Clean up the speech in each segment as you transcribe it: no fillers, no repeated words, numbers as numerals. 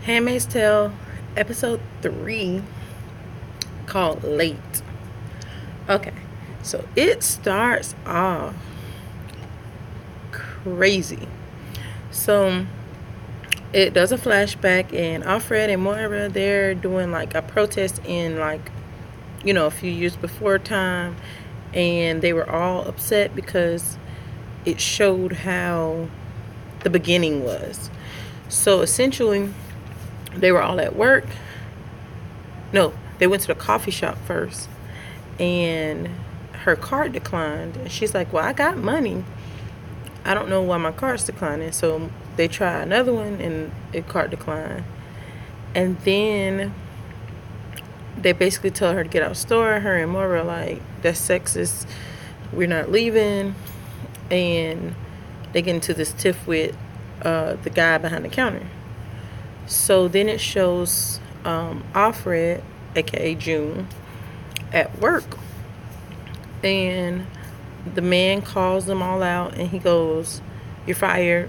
Handmaid's Tale, episode 3, called Late. Okay, so it starts off crazy. So it does a flashback, and Alfred and Moira, they're doing like a protest in a few years before time, and they were all upset because it showed how the beginning was. So essentially, they were all at work. No, they went to the coffee shop first, and her card declined. And she's like, "Well, I got money. I don't know why my card's declining." So they try another one, and it card declined. And then they basically tell her to get out of the store. Her and Maura are like, "That's sexist. We're not leaving." And they get into this tiff with the guy behind the counter. So then it shows Alfred, aka June, at work, and the man calls them all out, and he goes, "You're fired.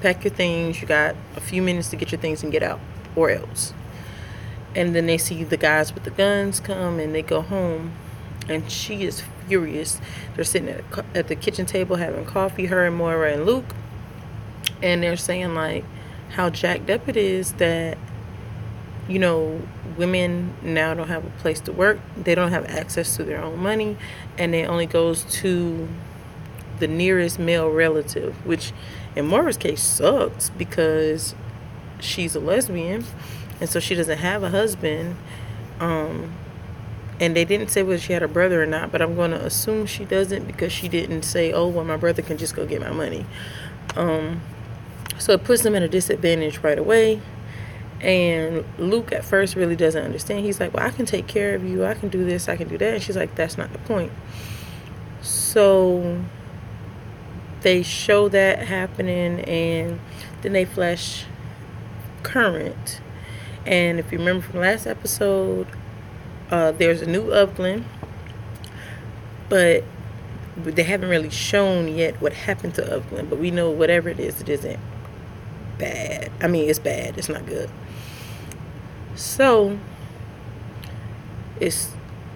Pack your things. You got a few minutes to get your things and get out, or else." And then they see the guys with the guns come, and they go home, and she is furious. They're sitting at the kitchen table having coffee, her and Moira and Luke, and they're saying like how jacked up it is that women now don't have a place to work. They don't have access to their own money, and it only goes to the nearest male relative, which in Moira's case sucks because she's a lesbian, and so she doesn't have a husband. And they didn't say whether she had a brother or not, but I'm going to assume she doesn't because she didn't say, "Oh, well, my brother can just go get my money." So it puts them at a disadvantage right away. And Luke at first really doesn't understand. He's like, "Well, I can take care of you. I can do this. I can do that." And she's like, "That's not the point." So they show that happening, and then they flash current. And if you remember from last episode, there's a new Upland, but they haven't really shown yet what happened to Upland. But we know whatever it isn't bad. I mean, it's bad. It's not good. So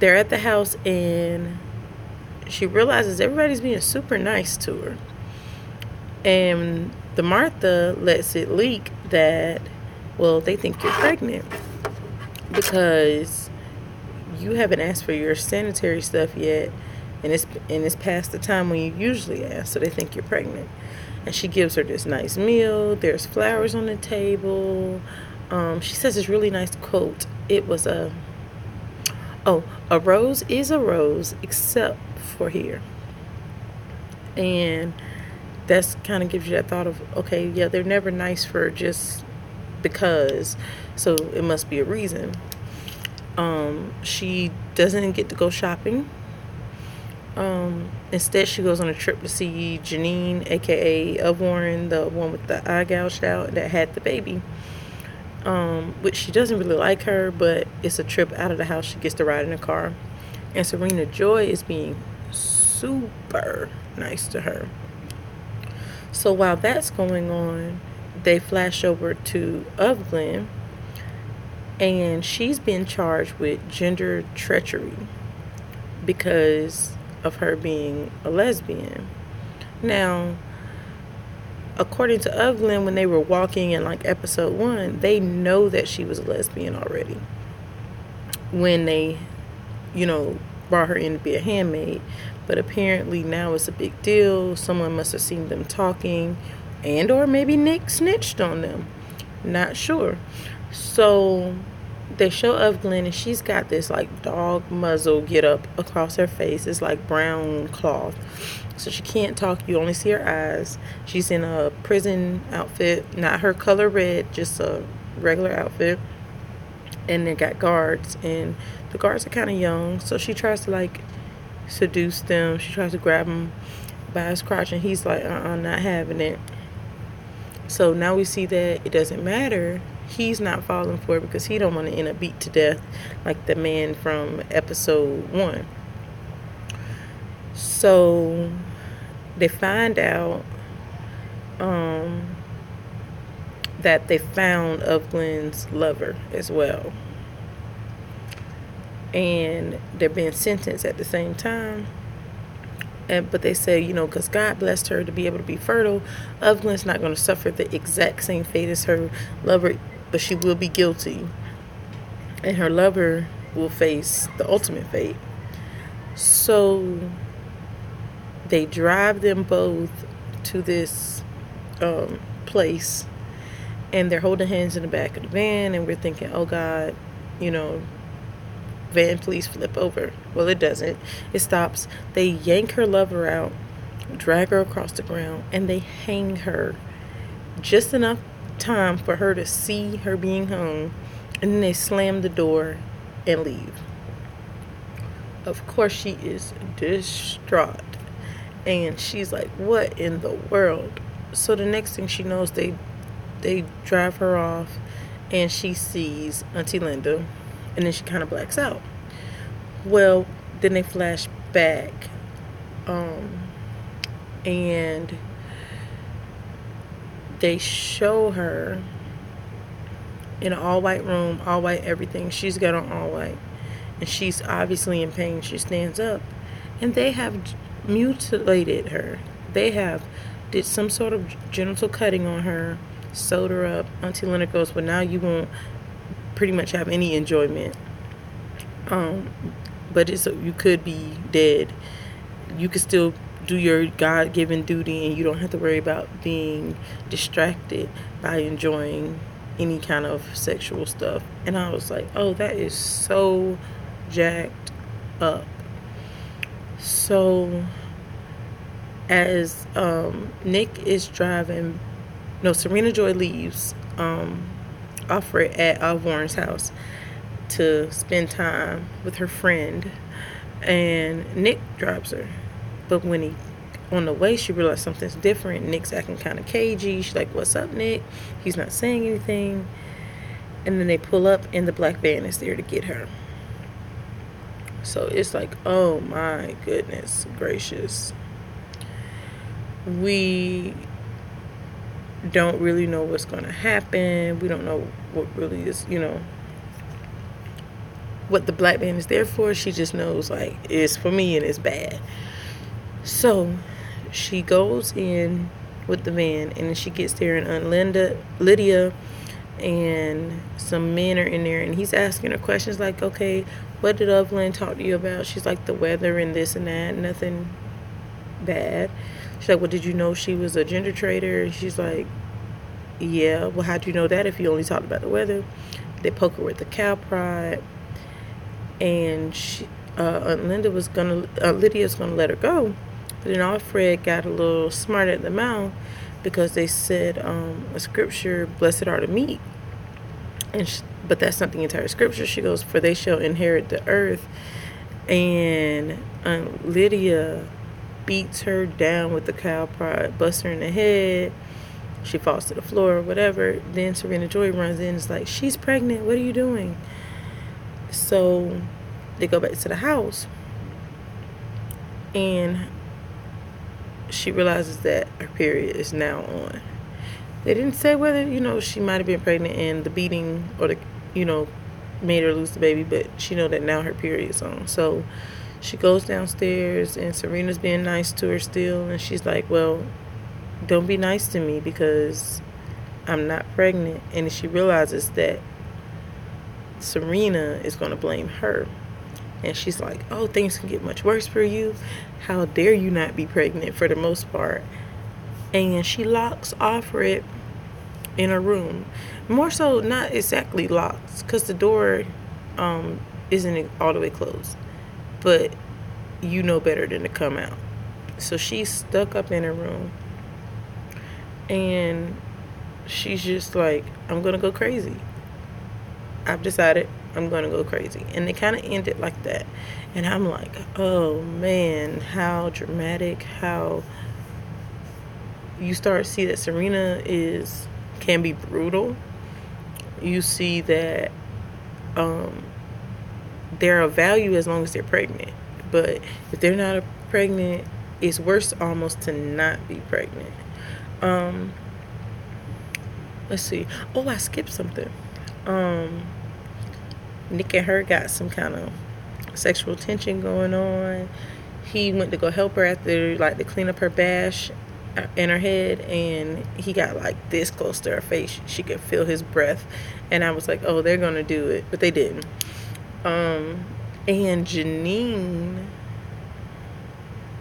they're at the house, and she realizes everybody's being super nice to her. And the Martha lets it leak that, well, they think you're pregnant because you haven't asked for your sanitary stuff yet, and it's past the time when you usually ask, so they think you're pregnant. And she gives her this nice meal. There's flowers on the table. She says this really nice quote. It was a rose is a rose except for here. And that's kind of gives you that thought of, okay, yeah, they're never nice for just because, so it must be a reason. She doesn't get to go shopping. Instead, she goes on a trip to see Janine, aka of Warren, the one with the eye gouged out that had the baby. Which she doesn't really like her, but it's a trip out of the house. She gets to ride in a car. And Serena Joy is being super nice to her. So while that's going on, they flash over to Glen, and she's been charged with gender treachery because of her being a lesbian. Now, according to Glen, when they were walking in like episode 1, they know that she was a lesbian already when they, brought her in to be a handmaid. But apparently now it's a big deal. Someone must have seen them talking, and or maybe Nick snitched on them. Not sure. So they show Glen, and she's got this like dog muzzle get up across her face. It's like brown cloth, so she can't talk. You only see her eyes. She's in a prison outfit, not her color red, just a regular outfit. And they got guards, and the guards are kind of young, so she tries to like seduce them. She tries to grab him by his crotch, and he's like, not having it. So now we see that it doesn't matter. He's not falling for it because he don't want to end up beat to death like the man from episode 1. So they find out that they found of Glenn's lover as well. And they're being sentenced at the same time. But they say, because God blessed her to be able to be fertile, Glenn's not going to suffer the exact same fate as her lover, but she will be guilty. And her lover will face the ultimate fate. So they drive them both to this place, and they're holding hands in the back of the van, and we're thinking, oh God, van, please flip over. Well, it doesn't. It stops. They yank her lover out, drag her across the ground, and they hang her. Just enough time for her to see her being hung, and then they slam the door and leave. Of course, she is distraught, and she's like, what in the world? So the next thing she knows, they drive her off, and she sees Auntie Linda, and then she kind of blacks out. Well, then they flash back, and they show her in an all-white room, all-white everything. She's got on all white, and she's obviously in pain. She stands up, and they have mutilated her. They have did some sort of genital cutting on her, sewed her up. Auntie Linda goes, well, now you won't pretty much have any enjoyment. But you could be dead. You could still do your God-given duty, and you don't have to worry about being distracted by enjoying any kind of sexual stuff. And I was like, oh, that is so jacked up. So as Nick is driving, Serena Joy leaves Alfred at Alvorn's house to spend time with her friend, and Nick drives her. But when on the way, she realized something's different. Nick's acting kind of cagey. She's like, what's up, Nick? He's not saying anything. And then they pull up, and the black van is there to get her. So it's like, oh my goodness gracious. We don't really know what's going to happen. We don't know what really is, what the black man is there for. She just knows, like, it's for me and it's bad. So she goes in with the van, and then she gets there, and Aunt Lydia and some men are in there, and he's asking her questions like, okay, what did Evelyn talk to you about? She's like, the weather and this and that, nothing bad. She's like, well, did you know she was a gender trader? She's like, yeah. Well, how'd you know that if you only talked about the weather? They poke her with the cow prod, and Aunt Lydia's gonna let her go. But then Alfred got a little smart at the mouth, because they said a scripture, blessed are the meek, but that's not the entire scripture. She goes, for they shall inherit the earth. And Aunt Lydia beats her down with the cow prod, busts her in the head. She falls to the floor, whatever. Then Serena Joy runs in and is like, she's pregnant, what are you doing? So they go back to the house, and she realizes that her period is now on. They didn't say whether, she might have been pregnant and the beating or made her lose the baby, but she know that now her period is on. So she goes downstairs, and Serena's being nice to her still, and she's like, well, don't be nice to me because I'm not pregnant. And she realizes that Serena is going to blame her. And she's like, oh, things can get much worse for you. How dare you not be pregnant for the most part. And she locks Alfred in her room. More so, not exactly locked, because the door isn't all the way closed. But you know better than to come out. So she's stuck up in her room. And she's just like, I'm going to go crazy. I've decided I'm going to go crazy. And they kind of end it like that. And I'm like, oh man, how dramatic, how you start to see that Serena can be brutal. You see that they're of value as long as they're pregnant. But if they're not pregnant, it's worse almost to not be pregnant. let's see. Oh, I skipped something. Um, Nick and her got some kind of sexual tension going on. He went to go help her after, like, to clean up her bash in her head, and he got like this close to her face. She could feel his breath, and I was like, oh, they're gonna do it, but they didn't. And Janine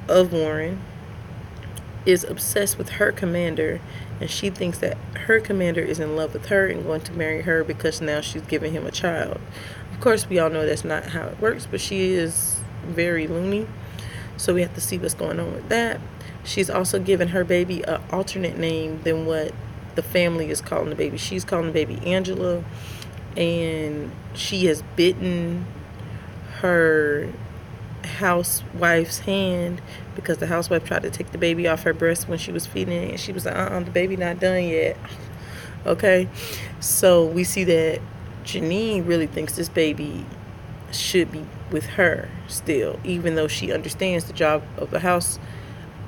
of Warren is obsessed with her commander, and she thinks that her commander is in love with her and going to marry her because now she's giving him a child. Of course, we all know that's not how it works, but she is very loony, so we have to see what's going on with that. She's also given her baby an alternate name than what the family is calling the baby. She's calling the baby Angela, and she has bitten her housewife's hand because the housewife tried to take the baby off her breast when she was feeding it, and she was like, the baby not done yet. Okay, so we see that Janine really thinks this baby should be with her still, even though she understands the job of the house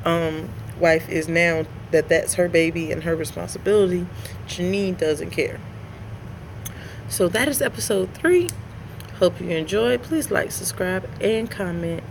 wife is now that that's her baby and her responsibility. Janine doesn't care. So that is episode 3. Hope you enjoyed. Please like, subscribe, and comment.